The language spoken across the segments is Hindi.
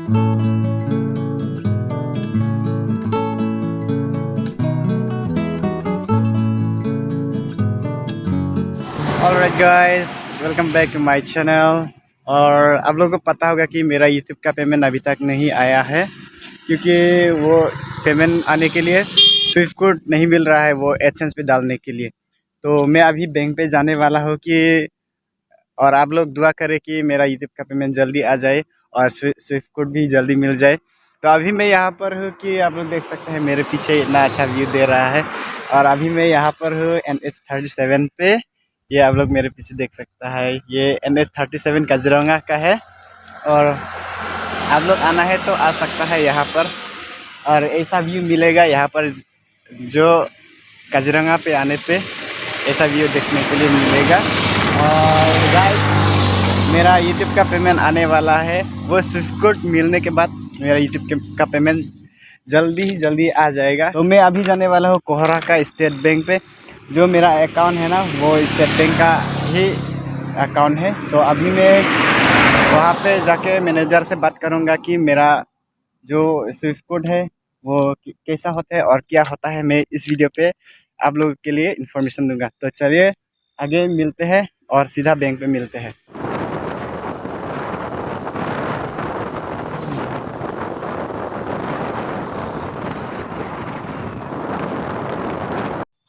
Alright guys, welcome back to my channel. और आप लोगों को पता होगा कि मेरा यूट्यूब का पेमेंट अभी तक नहीं आया है, क्योंकि वो पेमेंट आने के लिए स्विफ्ट कोड नहीं मिल रहा है वो एडसेंस पे डालने के लिए। तो मैं अभी बैंक पे जाने वाला हूँ कि और आप लोग दुआ करें कि मेरा यूट्यूब का पेमेंट जल्दी आ जाए और स्विफ्ट कोड भी जल्दी मिल जाए। तो अभी मैं यहाँ पर हूँ कि आप लोग देख सकते हैं मेरे पीछे इतना अच्छा व्यू दे रहा है। और अभी मैं यहाँ पर हूँ NH37 पे। ये आप लोग मेरे पीछे देख सकता है, ये NH37 काजीरंगा का है। और आप लोग आना है तो आ सकता है यहाँ पर, और ऐसा व्यू मिलेगा यहाँ पर जो काजीरंगा पे आने पे ऐसा व्यू देखने के लिए मिलेगा। और गाइस, मेरा यूट्यूब का पेमेंट आने वाला है, वो स्विफ्ट कोड मिलने के बाद मेरा यूट्यूब का पेमेंट जल्दी आ जाएगा। तो मैं अभी जाने वाला हूँ कोहरा का स्टेट बैंक पे। जो मेरा अकाउंट है ना, वो स्टेट बैंक का ही अकाउंट है। तो अभी मैं वहाँ पे जाके मैनेजर से बात करूँगा कि मेरा जो स्विफ्ट कोड है वो कैसा होता है और क्या होता है। मैं इस वीडियो पे आप लोगों के लिए इन्फॉर्मेशन दूंगा। तो चलिए आगे मिलते हैं और सीधा बैंक पे मिलते हैं।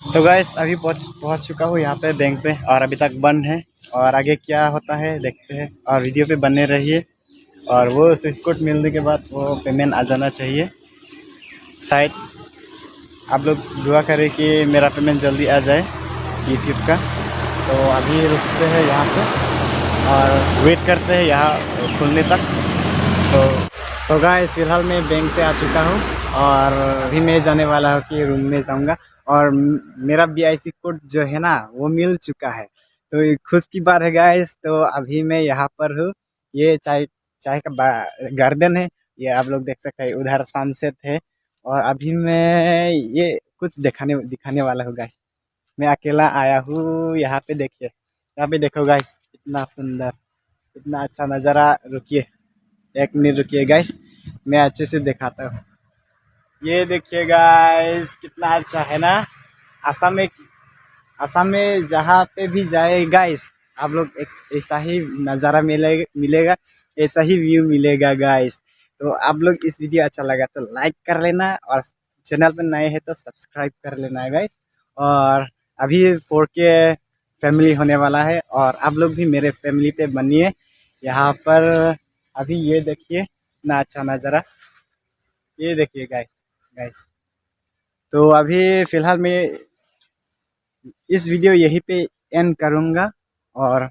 तो गाइस, अभी पहुंच चुका हूँ यहाँ पे बैंक पे, और अभी तक बंद है। और आगे क्या होता है देखते हैं, और वीडियो पे बने रहिए। और वो स्विफ्ट कोड मिलने के बाद वो पेमेंट आ जाना चाहिए शायद। आप लोग दुआ करें कि मेरा पेमेंट जल्दी आ जाए यूट्यूब का। तो अभी रुकते हैं यहाँ पे और वेट करते हैं यहाँ खुलने तक। तो गाइस, फिलहाल मैं बैंक से आ चुका हूँ और अभी मैं जाने वाला हूँ कि रूम में जाऊँगा। और मेरा BIC कोड जो है ना, वो मिल चुका है। तो ये खुश की बात है गाइस। तो अभी मैं यहाँ पर हूँ, ये चाय चाय का गार्डन है, ये आप लोग देख सकते हैं। उधर सनसेट है। और अभी मैं ये कुछ दिखाने वाला हूँ गाइस। मैं अकेला आया हूँ यहाँ पे, देखिए यहाँ पे देखो गाइस, इतना सुंदर, इतना अच्छा नज़ारा। रुकिए एक मिनट, रुकिए गाइस, मैं अच्छे से दिखाता हूँ। ये देखिए गाइस, कितना अच्छा है ना। असम में जहाँ पे भी जाए गाइस, आप लोग ऐसा ही नज़ारा मिलेगा, ऐसा ही व्यू मिलेगा गाइस। तो आप लोग इस वीडियो अच्छा लगा तो लाइक कर लेना, और चैनल पे नए हैं तो सब्सक्राइब कर लेना गाइस। और अभी 4K फैमिली होने वाला है, और आप लोग भी मेरे फैमिली पे बनिए यहाँ पर। अभी ये देखिए इतना अच्छा नज़ारा, ये देखिए गाइस। गाइस, तो अभी फ़िलहाल मैं इस वीडियो यहीं पे एंड करूँगा, और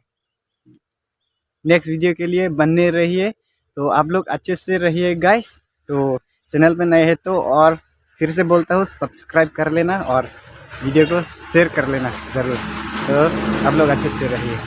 नेक्स्ट वीडियो के लिए बने रहिए। तो आप लोग अच्छे से रहिए गाइस। तो चैनल पे नए हैं तो, और फिर से बोलता हूँ, सब्सक्राइब कर लेना और वीडियो को शेयर कर लेना ज़रूर। तो आप लोग अच्छे से रहिए।